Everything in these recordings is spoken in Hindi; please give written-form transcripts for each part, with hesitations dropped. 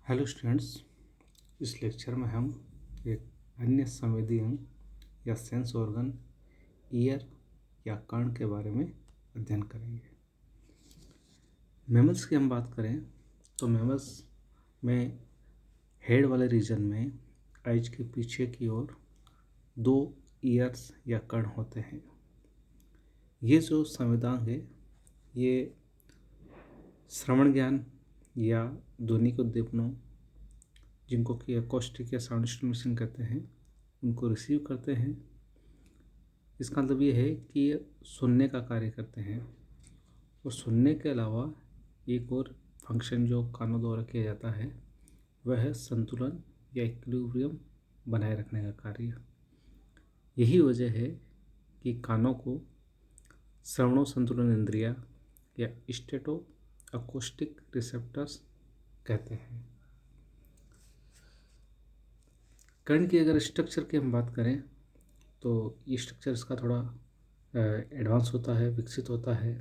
Hello students. इस लेक्चर में हम एक अन्य संवेदी अंग या सेंस ऑर्गन ईयर या कान के बारे में अध्ययन करेंगे। मैमल्स की हम बात करें तो मैमल्स में हेड वाले रीजन में आइज के पीछे की ओर दो ईयर्स या कण होते हैं। ये जो संवेदांग है ये श्रवण ज्ञान या ध्वनि को उद्दीपनों जिनको कि एकॉस्टिक या साउंड स्टिमुलेशन कहते हैं उनको रिसीव करते हैं। इसका मतलब ये है कि ये सुनने का कार्य करते हैं और सुनने के अलावा एक और फंक्शन जो कानों द्वारा किया जाता है वह है संतुलन या इक्विलिब्रियम बनाए रखने का कार्य। यही वजह है कि कानों को श्रवणो संतुलन इंद्रिया या स्टेटो अकोस्टिक रिसेप्टर्स कहते हैं। कण की अगर स्ट्रक्चर की हम बात करें तो ये स्ट्रक्चर इसका थोड़ा एडवांस होता है, विकसित होता है।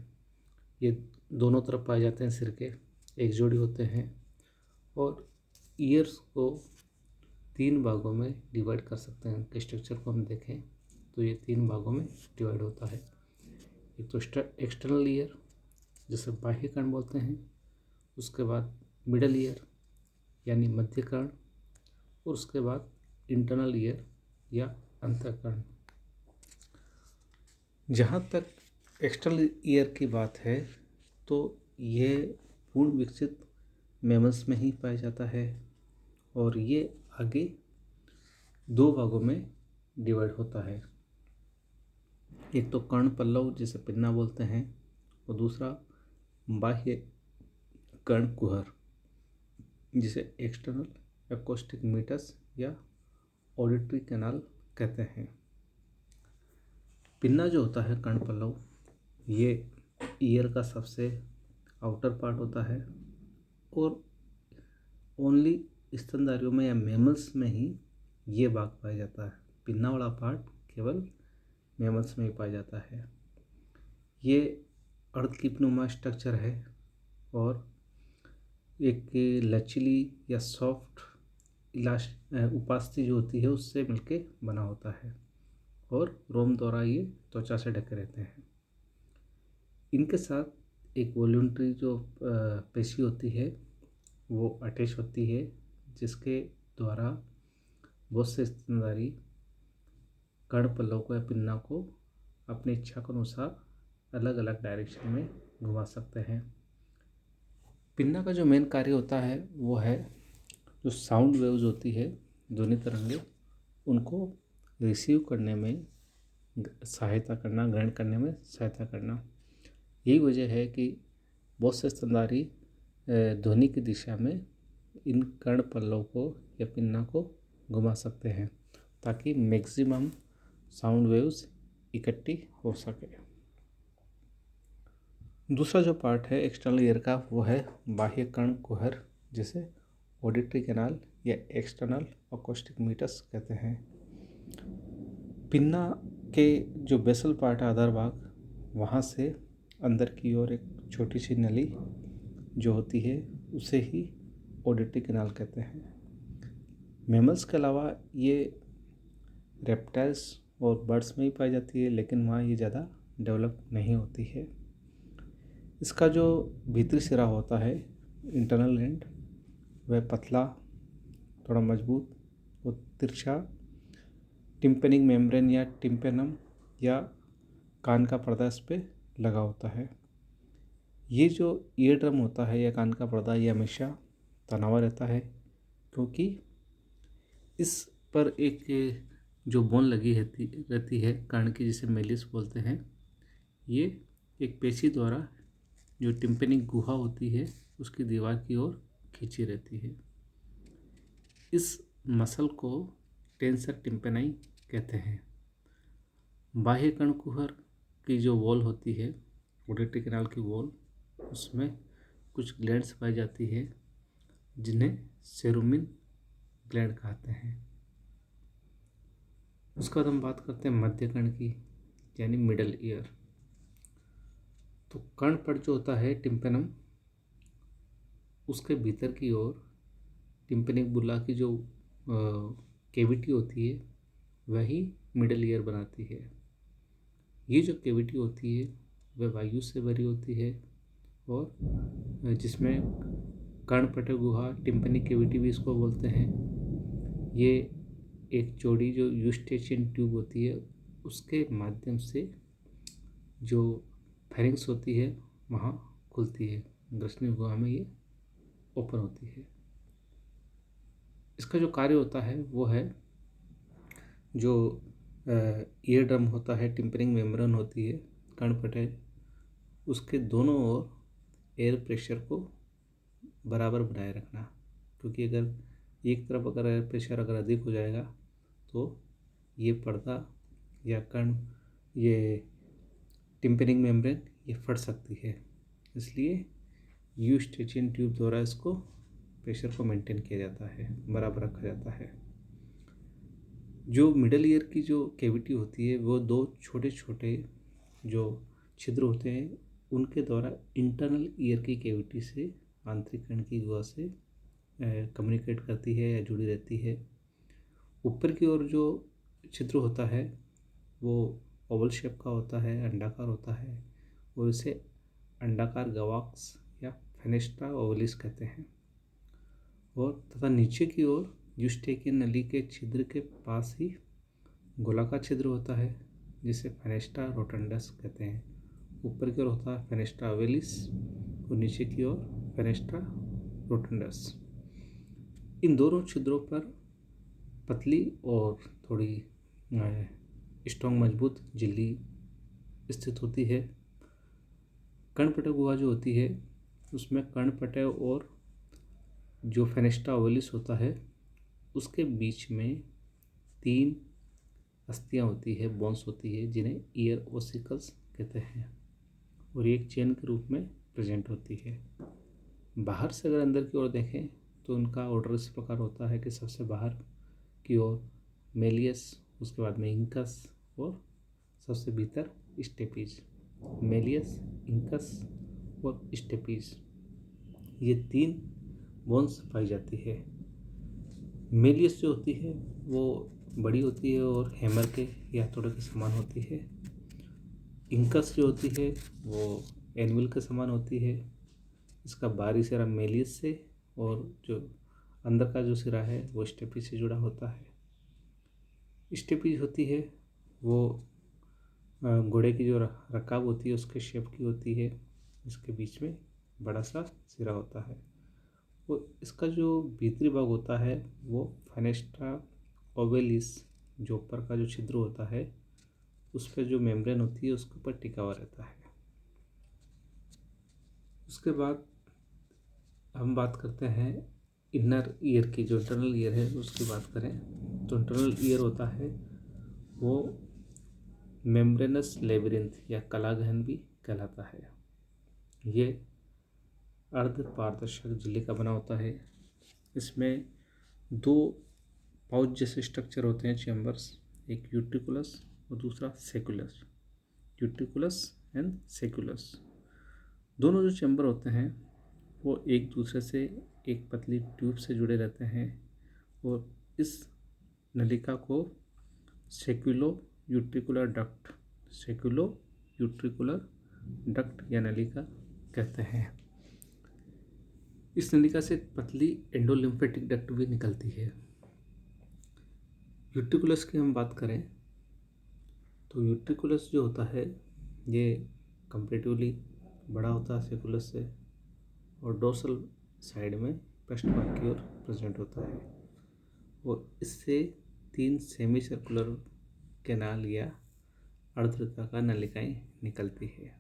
ये दोनों तरफ पाए जाते हैं, सिर के एक जोड़ी होते हैं और ईयर्स को 3 भागों में डिवाइड कर सकते हैं। कि स्ट्रक्चर को हम देखें तो ये 3 भागों में डिवाइड होता है। एक तो एक्सटर्नल ईयर जिसे बाह्य कण बोलते हैं, उसके बाद मिडल ईयर यानी मध्य कण और उसके बाद इंटरनल ईयर या अंतःकरण। जहाँ तक एक्सटर्नल ईयर की बात है तो ये पूर्ण विकसित मैमल्स में ही पाया जाता है और ये आगे 2 भागों में डिवाइड होता है। एक तो कर्ण पल्लव जिसे पिन्ना बोलते हैं और दूसरा बाह्य कर्ण कुहर जिसे एक्सटर्नल एकॉस्टिक मीटस या ऑडिटरी कैनाल कहते हैं। पिन्ना जो होता है कर्ण पल्लव ये ईयर का सबसे आउटर पार्ट होता है और ओनली स्तनधारियों में या मैमल्स में ही ये भाग पाया जाता है। पिन्ना वाला पार्ट केवल मैमल्स में ही पाया जाता है। ये अर्धकीपनुमा स्ट्रक्चर है और एक लचीली या सॉफ्ट उपास्थि जो होती है उससे मिलके बना होता है और रोम द्वारा ये त्वचा से ढके रहते हैं। इनके साथ एक वॉल्यूंटरी जो पेशी होती है वो अटैच होती है जिसके द्वारा बहुत से स्तनधारी कर्ण पल्लव को या पिन्ना को अपनी इच्छा के अनुसार अलग अलग डायरेक्शन में घुमा सकते हैं। पिन्ना का जो मेन कार्य होता है वो है जो साउंड वेव्स होती है, ध्वनि तरंगे, उनको रिसीव करने में सहायता करना, ग्रहण करने में सहायता करना। यही वजह है कि बहुत से स्तनधारी ध्वनि की दिशा में इन कर्ण पल्लव को या पिन्ना को घुमा सकते हैं ताकि मैक्सिमम साउंड वेव्स इकट्ठी हो सके। दूसरा जो पार्ट है एक्सटर्नल ईयर का वो है बाह्य कर्ण कुहर जिसे ऑडिटरी कैनाल या एक्सटर्नल अकोस्टिक मीटस कहते हैं। पिन्ना के जो बेसल पार्ट है आधार भाग, वहाँ से अंदर की ओर एक छोटी सी नली जो होती है उसे ही ऑडिटरी कैनाल कहते हैं। मैमल्स के अलावा ये रेप्टाइल्स और बर्ड्स में ही पाई जाती है लेकिन वहाँ ये ज़्यादा डेवलप नहीं होती है। इसका जो भीतरी सिरा होता है इंटरनल एंड वह पतला, थोड़ा मजबूत और तिरछा टिम्पेनिक मेम्ब्रेन या टिम्पेनम या कान का पर्दा इस पर लगा होता है। ये जो ईयर ड्रम होता है या कान का पर्दा ये हमेशा तना हुआ रहता है क्योंकि इस पर एक जो बोन लगी रहती है कान की जिसे मेलिस बोलते हैं, ये एक पेशी द्वारा जो टिम्पेनिक गुहा होती है उसकी दीवार की ओर खींची रहती है। इस मसल को टेंसर टिम्पेनाई कहते हैं। बाह्य कर्ण कुहर की जो वॉल होती है ऑडिटरी कैनाल की वॉल, उसमें कुछ ग्लैंड्स पाई जाती है जिन्हें सेरुमिन ग्लैंड कहते हैं। उसके बाद हम बात करते हैं मध्य कर्ण की यानी मिडल ईयर। तो कर्ण पट जो होता है टिम्पेनम, उसके भीतर की ओर टिम्पैनिक बुला की जो कैविटी होती है वही मिडल ईयर बनाती है। ये जो कैविटी होती है वह वायु से भरी होती है और जिसमें कर्णपटल गुहा, टिम्पैनिक कैविटी भी इसको बोलते हैं। ये एक चौड़ी जो यूस्टेचियन ट्यूब होती है उसके माध्यम से जो फेरिंग्स होती है वहाँ खुलती है। ग्रसनी गुहा में ये ओपन होती है। इसका जो कार्य होता है वो है, जो ईयर ड्रम होता है, टिम्पैनिक मेम्ब्रेन होती है कर्णपटल, उसके दोनों ओर एयर प्रेशर को बराबर बनाए रखना। क्योंकि अगर एक तरफ अगर एयर प्रेशर अगर अधिक हो जाएगा तो ये पर्दा या कर्ण, ये टिम्पैनिक मेम्ब्रेन ये फट सकती है। इसलिए यूस्टेचियन ट्यूब द्वारा इसको प्रेशर को मेंटेन किया जाता है, बराबर रखा जाता है। जो मिडल ईयर की जो कैविटी होती है वो दो छोटे छोटे जो छिद्र होते हैं उनके द्वारा इंटरनल ईयर की कैविटी से, आंतरिक कर्ण की गुहा से कम्युनिकेट करती है या जुड़ी रहती है। ऊपर की ओर जो छिद्र होता है वो ओवल शेप का होता है, अंडाकार होता है और इसे अंडाकार गवाक्स या फेनेस्ट्रा ओवलिस कहते हैं। और तथा नीचे की ओर यूस्टेचियन नली के छिद्र के पास ही गोलाकार छिद्र होता है जिसे फेनेस्ट्रा रोटंडस कहते हैं। ऊपर की ओर होता है फेनेस्ट्रा ओवलिस और नीचे की ओर फेनेस्ट्रा रोटंडस। इन दोनों छिद्रों पर पतली और थोड़ी स्ट्रॉन्ग मजबूत झिल्ली स्थित होती है। कर्णपटल गुहा जो होती है उसमें कर्णपटल और जो फेनेस्ट्रा ओवलिस होता है उसके बीच में 3 अस्थियाँ होती है, बोन्स होती है, जिन्हें ईयर ओसिकल्स कहते हैं और एक चेन के रूप में प्रेजेंट होती है। बाहर से अगर अंदर की ओर देखें तो उनका ऑर्डर इस प्रकार होता है कि सबसे बाहर की ओर मेलियस, उसके बाद में इंकस और सबसे भीतर स्टेपीज। मेलियस, इंकस और स्टेपीज, ये 3 बोन्स पाई जाती है। मेलियस जो होती है वो बड़ी होती है और हैमर के या हथौड़े के समान होती है। इंकस जो होती है वो एनविल के समान होती है। इसका बाहरी सिरा मेलियस से और जो अंदर का जो सिरा है वो स्टेपीज से जुड़ा होता है। स्टेपीज होती है वो घोड़े की जो रकाब होती है उसके शेप की होती है, इसके बीच में बड़ा सा सिरा होता है। और इसका जो भीतरी भाग होता है वो फेनेस्ट्रा ओवलिस, जो ऊपर का जो छिद्र होता है उस पर जो मेम्ब्रेन होती है उसके ऊपर टिका हुआ रहता है। उसके बाद हम बात करते हैं इनर ईयर की। जो इंटरनल ईयर है उसकी बात करें तो इंटरनल ईयर होता है वो मेम्ब्रेनस लेबिरिंथ या कलागहन भी कहलाता है। ये अर्ध पारदर्शक झिल्ली का बना होता है। इसमें 2 पाउच जैसे स्ट्रक्चर होते हैं, चैम्बर्स, एक यूट्रिकुलस और दूसरा सेक्युलस। यूट्रिकुलस एंड सेक्युलस दोनों जो चैम्बर होते हैं वो एक दूसरे से एक पतली ट्यूब से जुड़े रहते हैं और इस नलिका को सेक्युलो यूट्रिकुलर डक्ट या नलिका कहते हैं। इस नलिका से पतली एंडोलिम्फेटिक डक्ट भी निकलती है। यूट्रिकुलस की हम बात करें तो यूट्रिकुलस जो होता है ये कंपैरेटिवली बड़ा होता है सेक्युलस से और डोर्सल साइड में पृष्ठभाग की ओर प्रेजेंट होता है और इससे 3 सेमी सर्कुलर कैनाल या अर्धवृत्ताकार नलिकाएं निकलती है।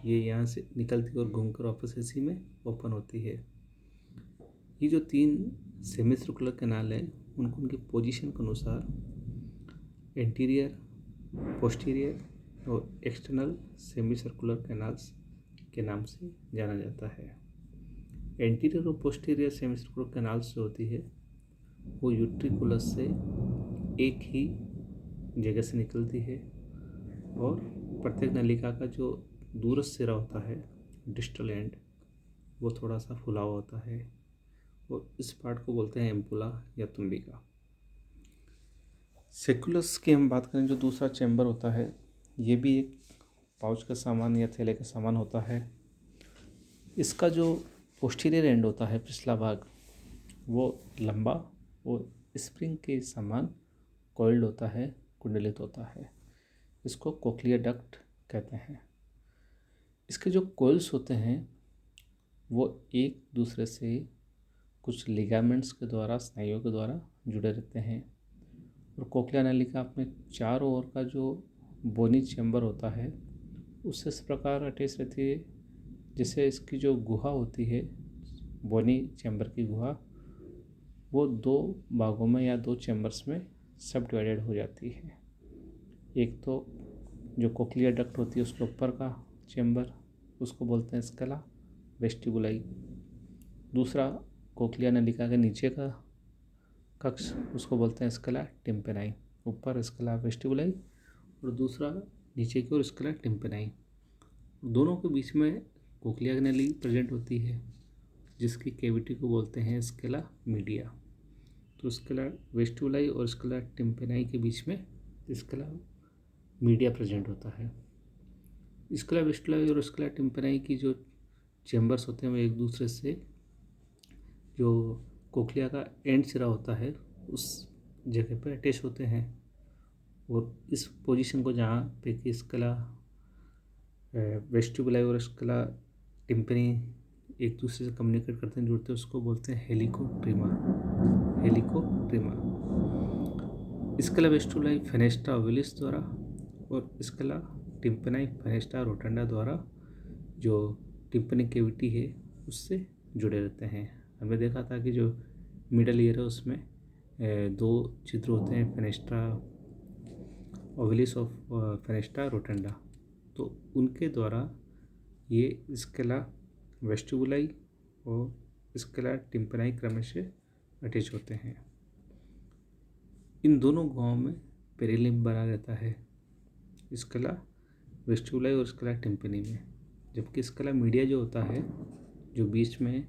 ये यहाँ से निकलती और घूमकर वापस इसी में ओपन होती है। ये जो 3 सेमी सर्कुलर कैनाल हैं उनको उनकी पोजीशन के अनुसार एंटीरियर, पोस्टीरियर और एक्सटर्नल सेमी सर्कुलर कैनाल्स के नाम से जाना जाता है। एंटीरियर और पोस्टीरियर सेमी सर्कुलर कैनाल्स जो होती है वो यूट्रिकुलस से एक ही जगह से निकलती है और प्रत्येक नलिका का जो दूरस्थ सिरा होता है, डिस्टल एंड, वो थोड़ा सा फुला हुआ होता है और इस पार्ट को बोलते हैं एम्पुला या तुम्बिका। सेकुलस की हम बात करें, जो दूसरा चैम्बर होता है, ये भी एक पाउच का सामान या थैले का सामान होता है। इसका जो पोस्टीरियर एंड होता है, पिछला भाग, वो लंबा और स्प्रिंग के समान कॉइल्ड होता है, कुंडलित होता है। इसको कोक्लियर डक्ट कहते हैं। इसके जो कॉइल्स होते हैं वो एक दूसरे से कुछ लिगामेंट्स के द्वारा, स्नायुओं के द्वारा जुड़े रहते हैं। और कोक्लिया नलिका अपने चारों ओर का जो बोनी चैम्बर होता है उससे इस प्रकार अटैच रहती है जैसे इसकी जो गुहा होती है, बोनी चैम्बर की गुहा, वो दो भागों में या दो चैम्बर्स में सब डिवाइडेड हो जाती है। एक तो जो कोक्लियर डक्ट होती है उसके ऊपर का चैम्बर, उसको बोलते हैं स्केला वेस्टिबुलाई। दूसरा कोक्लिया नलिका के नीचे का कक्ष, उसको बोलते हैं स्केला टिम्पेनाई। ऊपर स्केला वेस्टिबुलाई और दूसरा नीचे की ओर स्केला टिम्पेनाई। दोनों के बीच में कोक्लिया नली प्रेजेंट होती है जिसकी कैविटी को बोलते हैं स्केला मीडिया। तो स्केला वेस्टिबुलाई और स्केला टिम्पेनाई के बीच में स्केला मीडिया प्रेजेंट होता है। स्केला वेस्टिबुलाई और स्केला टिम्पेनाई की जो चैम्बर्स होते हैं वो एक दूसरे से, जो कोक्लिया का एंड सिरा होता है उस जगह पे अटैच होते हैं। और इस पोजीशन को जहाँ पे कि स्केला वेस्टिबुलाई और स्केला टिम्पेनी एक दूसरे से कम्युनिकेट करते हैं, जुड़ते हैं, उसको बोलते हैं हेलिकोट्रिमा। हेलिकोट्रिमा। स्केला वेस्टिबुलाई फेनेस्ट्रा ओवलिस द्वारा और स्केला टिम्पेनाई फेनेस्ट्रा रोटंडा द्वारा जो टिम्पेनिक कैविटी है उससे जुड़े रहते हैं। हमने देखा था कि जो मिडल ईयर है उसमें दो छिद्र होते हैं, फेनेस्ट्रा ओवलिस और फेनेस्ट्रा रोटंडा। तो उनके द्वारा ये स्केला वेस्टिबुलाई और स्केला टिम्पेनाई क्रमशः अटैच होते हैं। इन दोनों गुहाओं में पेरिलिम्ब बना रहता है, स्केला वेस्टिबुलाई और स्केला टिम्पेनी में। जबकि स्केला मीडिया जो होता है, जो बीच में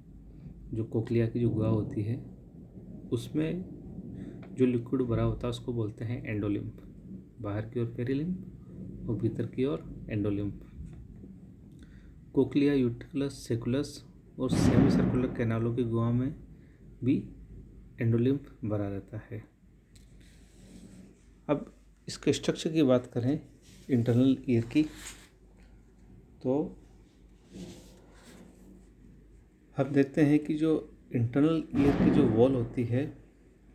जो कोक्लिया की जो गुहा होती है उसमें जो लिक्विड भरा होता है उसको बोलते हैं एंडोलिम्फ। बाहर की ओर पेरिलिम्फ और भीतर की ओर एंडोलिम्फ। कोक्लिया, यूट्रिकुलस, सेकुलस और सेमी सर्कुलर कैनालों की गुहा में भी एंडोलिम्फ भरा रहता है। अब इसके स्ट्रक्चर की बात करें इंटरनल ईयर की, तो हम देखते हैं कि जो इंटरनल ईयर की जो वॉल होती है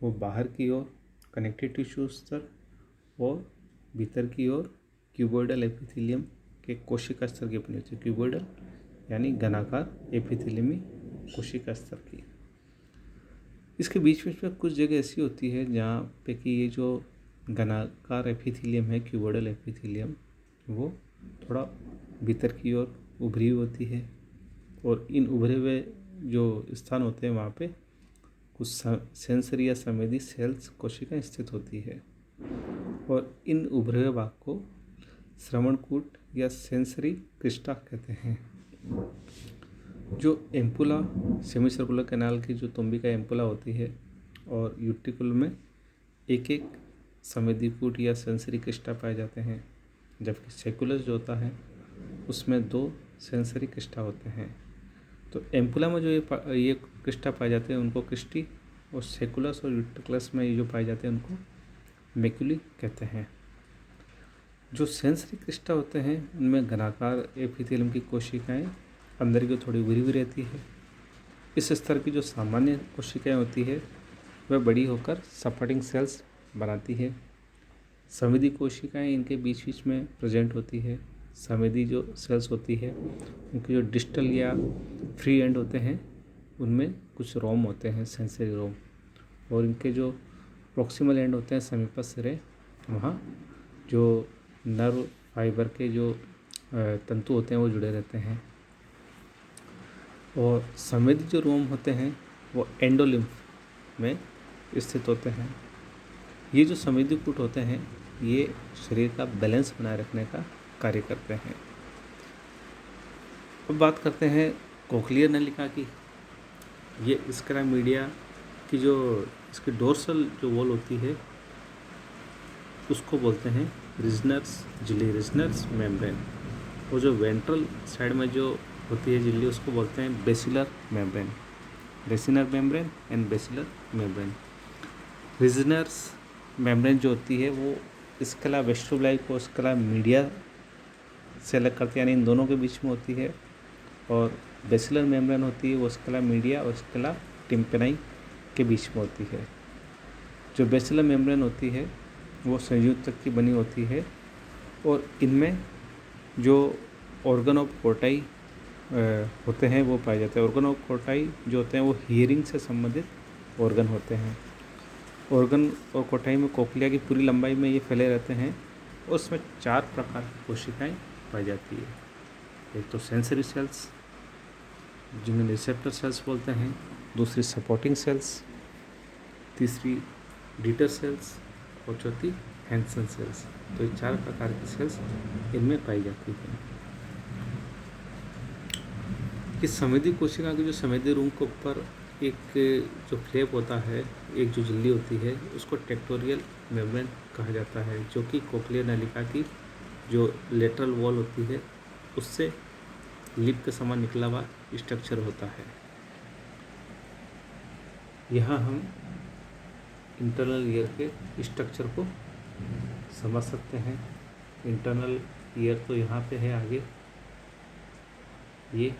वो बाहर की ओर कनेक्टिव टिश्यू स्तर और भीतर की ओर क्यूबोइडल एपिथेलियम के कोशिका स्तर की बनी होती है। क्यूबोइडल यानी घनाकार एपिथेलियमी कोशिका स्तर की। इसके बीच बीच में कुछ जगह ऐसी होती है जहाँ पे कि ये जो घनाकार एपिथेलियम है, क्यूबोइडल एपिथेलियम, वो थोड़ा भीतर की ओर उभरी हुई होती है। और इन उभरे हुए जो स्थान होते हैं वहाँ पे कुछ सेंसरी या संवेदी सेल्स कोशिकाएं स्थित होती है। और इन उभरे हुए भाग को श्रवणकूट या सेंसरी क्रिस्टा कहते हैं। जो एम्पुला, सेमी सर्कुलर कैनाल की जो तुम्बिका एम्पुला होती है और यूट्रिकुल में एक एक संवेदीकूट या सेंसरी क्रिस्टा पाए जाते हैं, जबकि सेकुलस जो होता है उसमें दो सेंसरी क्रिस्टा होते हैं। तो एम्पुला में जो ये क्रिस्टा पाए जाते हैं उनको क्रिस्टी, और सेकुलस और यूट्रिकुलस में ये जो पाए जाते हैं उनको मैक्यूली कहते हैं। जो सेंसरी क्रिस्टा होते हैं उनमें घनाकार एपिथेलियम की कोशिकाएं अंदर की थोड़ी उभरी हुई रहती है। इस स्तर की जो सामान्य कोशिकाएं होती है वह बड़ी होकर सपोर्टिंग सेल्स बनाती है। संवेदी कोशिकाएं इनके बीच बीच में प्रेजेंट होती है। संवेदी जो सेल्स होती है उनके जो डिस्टल या फ्री एंड होते हैं उनमें कुछ रोम होते हैं, सेंसरी रोम, और इनके जो प्रॉक्सिमल एंड होते हैं समीपस्थ सिरे, वहाँ जो नर्व फाइबर के जो तंतु होते हैं वो जुड़े रहते हैं। और संवेदी जो रोम होते हैं वो एंडोलिम्फ में स्थित होते हैं। ये जो संवेदी कूट होते हैं ये शरीर का बैलेंस बनाए रखने का कार्य करते हैं। अब बात करते हैं कोक्लियर नलिका की। ये स्क्रा मीडिया की जो इसकी डोर्सल जो वॉल होती है उसको बोलते हैं रिजनर्स झिल्ली, रिजनर्स मेम्ब्रेन। और जो वेंट्रल साइड में जो होती है झिल्ली उसको बोलते हैं basilar membrane, Reissner membrane and basilar membrane. Reissner's membrane जो होती है वो स्केला वेस्ट्रोलाई को स्केला मीडिया से अलग करती है, यानी इन दोनों के बीच में होती है। और बेसिलर मेम्ब्रेन होती है वो स्केला मीडिया और स्केला टिम्पेनाई के बीच में होती है। जो बेसिलर मेम्ब्रेन होती है वो संयुक्त की बनी होती है और इनमें जो ऑर्गन ऑफ कोर्टाई होते हैं वो पाए जाते हैं। ऑर्गन ऑफ कोर्टाई जो होते हैं वो हियरिंग से संबंधित ऑर्गन होते हैं। ऑर्गन और कोर्टाई में कोक्लिया की पूरी लंबाई में ये फैले रहते हैं और उसमें 4 प्रकार की कोशिकाएं पाई जाती है। एक तो सेंसरी सेल्स जिन्हें रिसेप्टर सेल्स बोलते हैं, दूसरी सपोर्टिंग सेल्स, तीसरी डीटर सेल्स और चौथी हैंसन सेल्स। तो ये 4 प्रकार की सेल्स इनमें पाई जाती हैं। इस संवेदी कोशिका की जो संवेदी रूम के ऊपर एक जो फ्लैप होता है, एक जो झिल्ली होती है उसको टेक्टोरियल मेम्ब्रेन कहा जाता है, जो कि कोक्लियर नलिका की जो लेटरल वॉल होती है उससे लिप के समान निकला हुआ स्ट्रक्चर होता है। यहाँ हम इंटरनल ईयर के स्ट्रक्चर को समझ सकते हैं। इंटरनल ईयर तो यहाँ पे है आगे, ये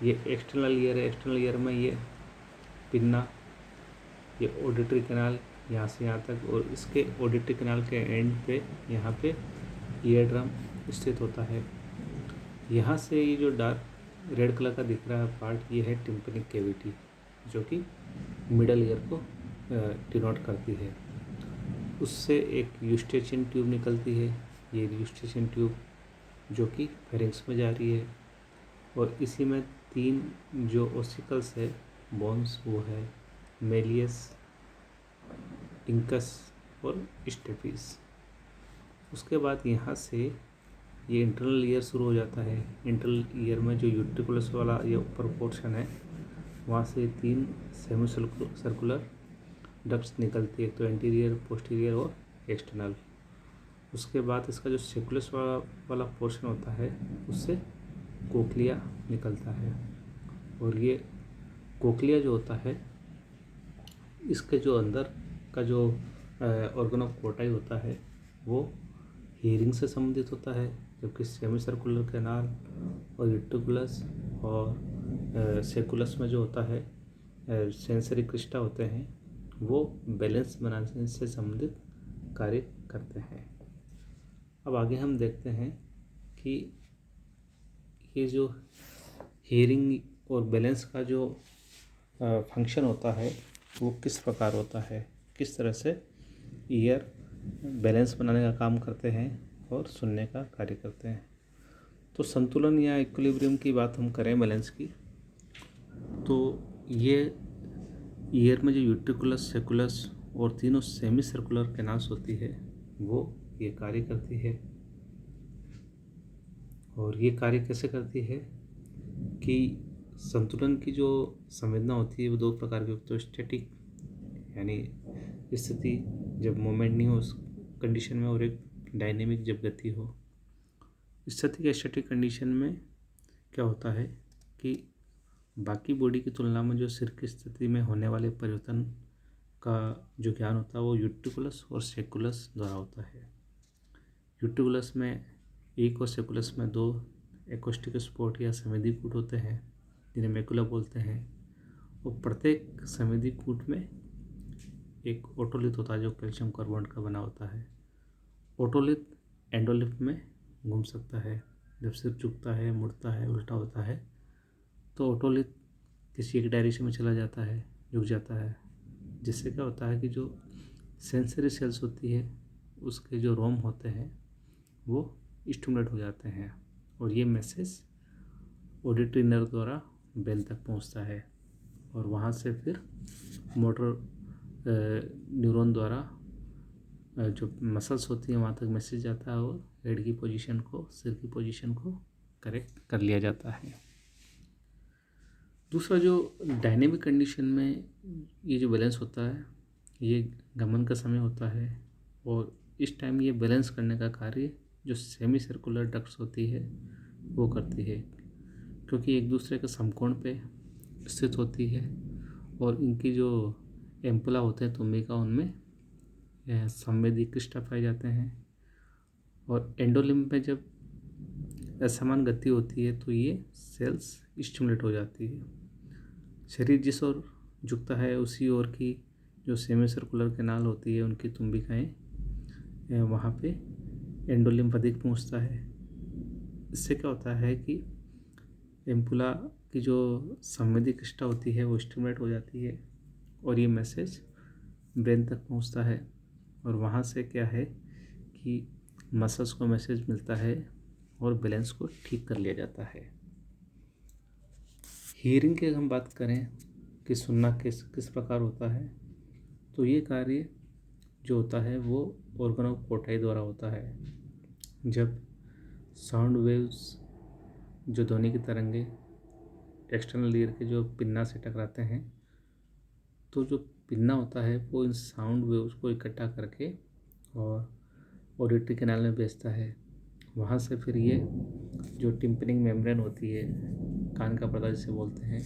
एक्सटर्नल ईयर है। एक्सटर्नल ईयर में ये पिन्ना, ये ऑडिटरी कैनाल यहाँ से यहाँ तक, और इसके ऑडिटरी कैनाल के एंड पे यहाँ पे ईयर ड्रम स्थित होता है। यहाँ से ये जो डार्क रेड कलर का दिख रहा है पार्ट, ये है टिम्पेनिक कैविटी, जो कि मिडल ईयर को डिनोट करती है। उससे एक यूस्टेचियन ट्यूब निकलती है, ये यूस्टेचियन ट्यूब जो कि फेरिंग्स में जा रही है। और इसी में 3 जो ओसिकल्स है बोन्स, वो है मेलियस, इंकस और स्टेपिस। उसके बाद यहाँ से ये इंटरनल ईयर शुरू हो जाता है। इंटरनल ईयर में जो यूट्रिकुलस वाला ये ऊपर पोर्शन है वहाँ से 3 सेमी सर्कुलर डक्ट्स निकलती है, तो एंटीरियर, पोस्टीरियर और एक्सटर्नल। उसके बाद इसका जो सेकुलस वाला पोर्शन होता है उससे कोक्लिया निकलता है। और ये कोक्लिया जो होता है इसके जो अंदर का जो ऑर्गन ऑफ कोर्टाई होता है वो हियरिंग से संबंधित होता है, जबकि सेमी सर्कुलर कैनाल और यूट्रिकुलस और सेकुलस में जो होता है सेंसरी क्रिस्टा होते हैं वो बैलेंस बनाने से संबंधित कार्य करते हैं। अब आगे हम देखते हैं कि ये जो हियरिंग और बैलेंस का जो फंक्शन होता है वो किस प्रकार होता है, किस तरह से ईयर बैलेंस बनाने का काम करते हैं और सुनने का कार्य करते हैं। तो संतुलन या इक्विलिब्रियम की बात हम करें बैलेंस की, तो ये ईयर में जो यूट्रिकुलस, सेकुलस और तीनों सेमी सर्कुलर कैनाल्स होती है वो ये कार्य करती है। और ये कार्य कैसे करती है कि संतुलन की जो संवेदना होती है वो 2 प्रकार की होती है। स्टैटिक यानी स्थिति जब मोमेंट नहीं हो उस कंडीशन में, और एक डायनेमिक जब गति हो। स्थिति स्टैटिक कंडीशन में क्या होता है कि बाकी बॉडी की तुलना में जो सिर की स्थिति में होने वाले परिवर्तन का जो ज्ञान होता है वो यूट्रिकुलस और सेकुलस द्वारा होता है। यूट्रिकुलस में 1 और सेकुलस में 2 एकोस्टिक स्पॉट या संवेदी कूट होते हैं जिन्हें मैकुला बोलते हैं। और प्रत्येक संवेदी कूट में एक ओटोलिथ होता है जो कैल्शियम कार्बोनेट का बना होता है। ओटोलिथ एंडोलिथ में घूम सकता है, जब सिर झुकता है, मुड़ता है, उल्टा होता है तो ओटोलिथ किसी एक डायरेक्शन में चला जाता है, झुक जाता है, जिससे क्या होता है कि जो सेंसरी सेल्स होती है उसके जो रोम होते हैं वो स्टिमुलेट हो जाते हैं और ये मैसेज ऑडिटरी नर्व द्वारा ब्रेन तक पहुंचता है और वहाँ से फिर मोटर न्यूरॉन द्वारा जो मसल्स होती हैं वहाँ तक मैसेज जाता है और हेड की पोजीशन को, सिर की पोजीशन को करेक्ट कर लिया जाता है। दूसरा जो डायनेमिक कंडीशन में ये जो बैलेंस होता है, ये गमन का समय होता है और इस टाइम ये बैलेंस करने का कार्य जो सेमी सर्कुलर डक्ट्स होती है वो करती है, क्योंकि एक दूसरे के समकोण पे स्थित होती है और इनकी जो एम्पुला होते हैं तुम्बिका, उनमें संवेदी क्रिस्टा पाए जाते हैं। और एंडोलिम्फ में जब असमान गति होती है तो ये सेल्स स्टिमुलेट हो जाती है। शरीर जिस ओर झुकता है उसी ओर की जो सेमी सर्कुलर कैनाल होती है, उनकी तुम्बिकाएँ, वहाँ पे एंडोलिम्फ अधिक पहुँचता है। इससे क्या होता है कि एम्पुला की जो संवेदी क्रिस्टा होती है वो स्टिमुलेट हो जाती है और ये मैसेज ब्रेन तक पहुँचता है और वहाँ से क्या है कि मसल्स को मैसेज मिलता है और बैलेंस को ठीक कर लिया जाता है। हियरिंग की अगर हम बात करें कि सुनना किस किस प्रकार होता है, तो ये कार्य जो होता है वो ऑर्गन ऑफ कोटाई द्वारा होता है। जब साउंड वेव्स, जो ध्वनि की तरंगे एक्सटर्नल ईयर के जो पिन्ना से टकराते हैं, तो जो पिन्ना होता है वो इन साउंड वेव्स को इकट्ठा करके और ऑडिटरी कैनाल में भेजता है। वहाँ से फिर ये जो टिम्पनिंग मेम्ब्रेन होती है, कान का पर्दा जिसे बोलते हैं,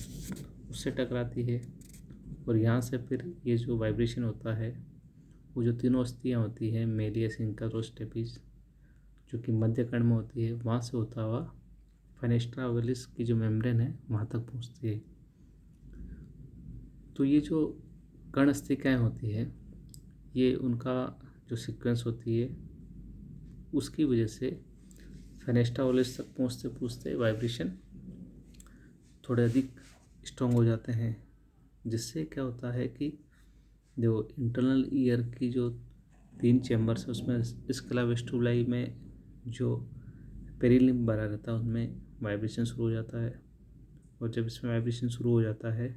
उससे टकराती है और यहाँ से फिर ये जो वाइब्रेशन होता है वो जो तीनों अस्थियाँ होती हैं, मेलियस, इंकस और स्टेपिस, जो कि मध्य कर्ण में होती है, वहाँ से होता हुआ फेनेस्ट्रा ओवलिस की जो मेम्ब्रेन है वहाँ तक पहुँचती है। तो ये जो कर्ण अस्थिकाएँ होती है, ये उनका जो सीक्वेंस होती है उसकी वजह से फेनेस्ट्रा ओवलिस तक पहुँचते पहुँचते वाइब्रेशन थोड़े अधिक स्ट्रॉन्ग हो जाते हैं, जिससे क्या होता है कि जो इंटरनल ईयर की जो 3 चैम्बर्स है उसमें स्कैला वेस्टिबुलाई में जो पेरिलिम्ब भरा रहता है उनमें वाइब्रेशन शुरू हो जाता है। और जब इसमें वाइब्रेशन शुरू हो जाता है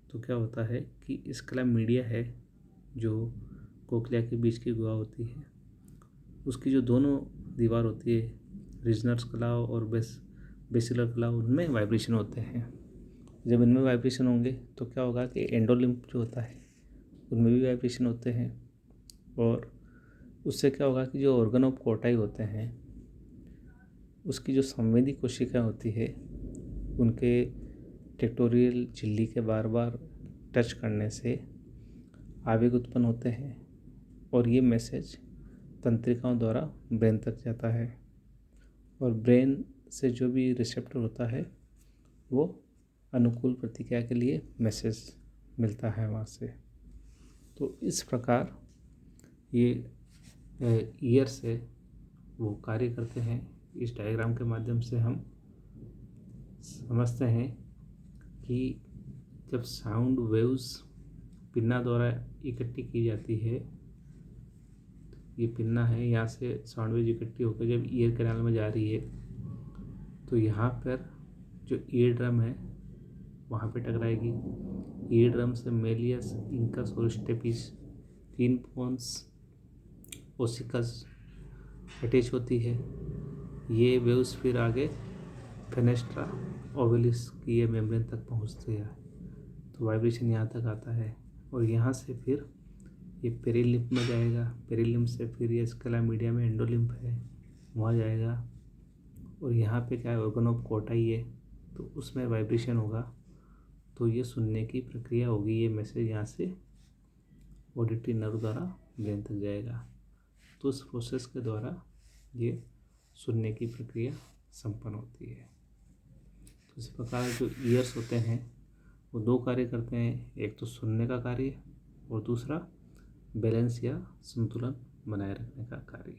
तो क्या होता है कि स्कैला मीडिया है जो कोक्लिया के बीच की गुहा होती है, उसकी जो दोनों दीवार होती है, रीजनल स्कैला और बेसिलर स्कैला, उनमें वाइब्रेशन होते हैं। जब इनमें वाइब्रेशन होंगे तो क्या होगा कि एंडोलिम्फ जो होता है उनमें भी वाइब्रेशन होते हैं और उससे क्या होगा कि जो ऑर्गन ऑफ कोटाई होते हैं उसकी जो संवेदी कोशिकाएं होती है उनके टेक्टोरियल झिल्ली के बार बार टच करने से आवेग उत्पन्न होते हैं और ये मैसेज तंत्रिकाओं द्वारा ब्रेन तक जाता है और ब्रेन से जो भी रिसेप्टर होता है वो अनुकूल प्रतिक्रिया के लिए मैसेज मिलता है वहाँ से। तो इस प्रकार ये ईयर से वो कार्य करते हैं। इस डायग्राम के माध्यम से हम समझते हैं कि जब साउंड वेव्स पिन्ना द्वारा इकट्ठी की जाती है, ये पिन्ना है, यहाँ से साउंड वेव इकट्ठी होकर जब ईयर कैनाल में जा रही है तो यहाँ पर जो ईयर ड्रम है वहाँ पे टकराएगी। ईयर ड्रम से मेलियस, इंकस और स्टेपिस 3 पोन्स ओसिकस अटैच होती है। ये वेव्स फिर आगे फेनेस्ट्रा ओवलिस की ये मेम्ब्रेन तक पहुँचती है तो वाइब्रेशन यहाँ तक आता है और यहाँ से फिर ये पेरिलिम्फ में जाएगा। पेरिलिम्फ से फिर ये स्कैला मीडिया में एंडोलिम्फ है, वहाँ जाएगा और यहाँ पे क्या है, ऑर्गन ऑफ कोटाई है, तो उसमें वाइब्रेशन होगा तो ये सुनने की प्रक्रिया होगी। ये मैसेज यहाँ से ऑडिटरी नर्व द्वारा ब्रेन तक जाएगा। तो उस प्रोसेस के द्वारा ये सुनने की प्रक्रिया संपन्न होती है। तो इस प्रकार जो ईयर्स होते हैं वो 2 कार्य करते हैं, एक तो सुनने का कार्य और दूसरा बैलेंस या संतुलन बनाए रखने का कार्य।